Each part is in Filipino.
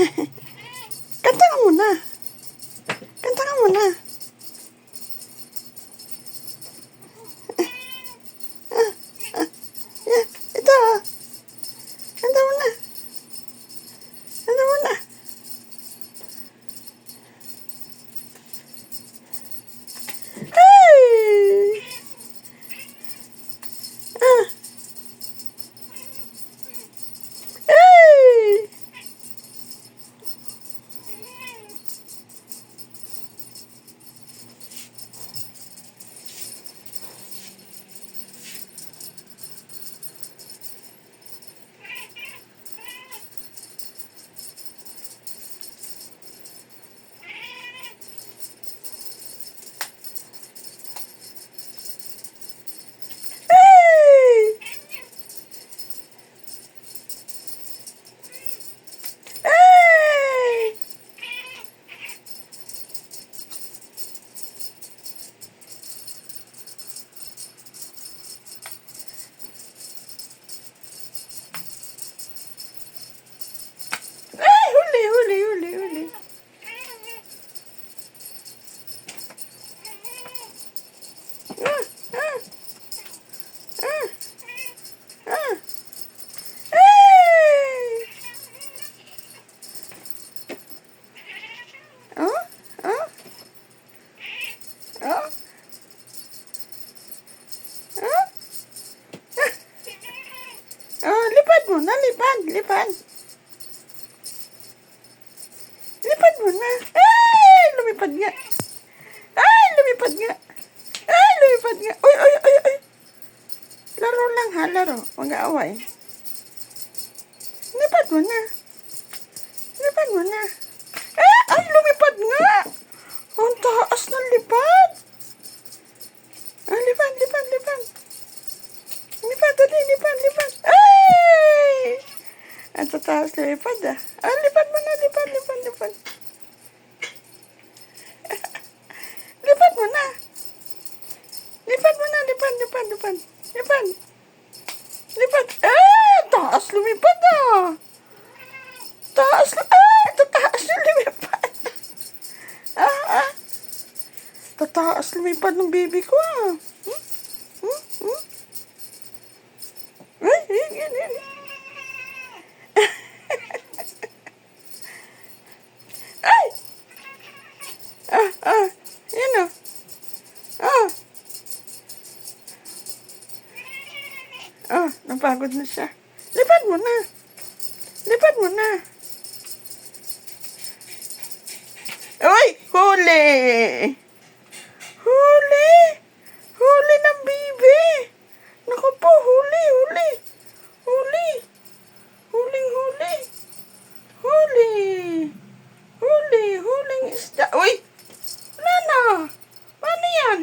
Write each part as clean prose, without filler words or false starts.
Kanta ka muna. Kanta ka muna. Yeah, ito. Kanta muna. Kanta muna. Hey! Ah. Hey! Hey! Hey! Ay, huli, huli, huli, huli. Ah, ah, ah, ah. Hey! Oh, oh, oh, oh. Oh, lipad mo na, lipad, lipad. Lipad mo na. Ay, lumipad nga. Ay, lumipad nga. Ay, lumipad nga. Uy, uy, uy, uy. Laro lang ha, laro. Huwag away. Lipad mo na. Lipad mo na. Ay, lumipad nga. Ang taas ng lipad. Ah, lipad, lipad, lipad. Lipad, dali, lipad, lipad. Ay! Ang tataas lumipad ah. Ah, lipad mo na, lipad, lipad, lipad. Lipad mo na. Lipad mo na, lipad, lipad, lipad. Lipad. Lipad. Taas lumipad ah. Taas, tataas yung lumipad. Ah. Tataas lumipad ng baby ko ah. Ay. Ay! Yan o. Napagod na siya. Lipad mo na. Lipad mo na. Uy! Huli! Huli! Huli ng bibi! Naku po, huli, huli! Huli! Huling-huli! Huli! Huli! Huling isda! Uy! Wala na! Paano yan?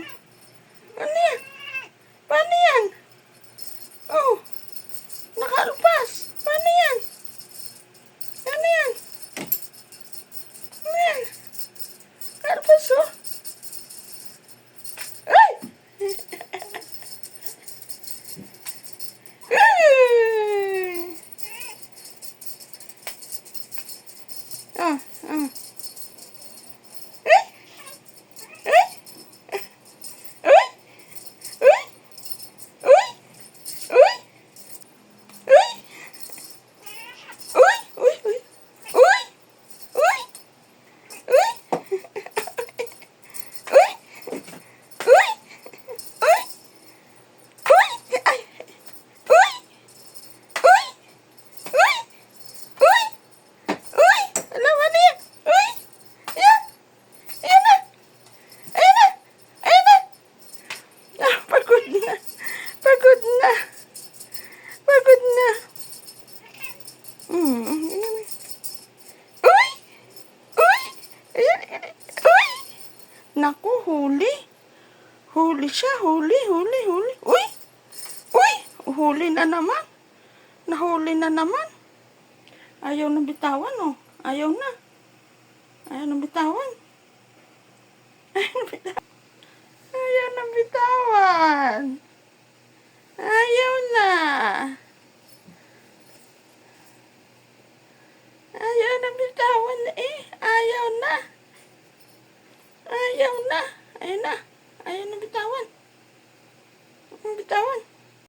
Paano yan? Paano yan? Oh! Nakalpas! Paano yan? Paano yan? Paano yan? Nakalpas oh! Ay! Ay! Ah! Pagod na. Pagod na. Uy! Uy! Ayan. Uy! Naku, huli. Huli siya. Huli. Uy! Uy! Huli na naman. Nahuli na naman. Ayaw na bitawan, oh. Ayaw na. Ayaw na bitawan. Ayaw na bitawan. Ayaw na. Ayaw na bitawan. na. Ayan na. Ayan na bitawan. Ang bitawan.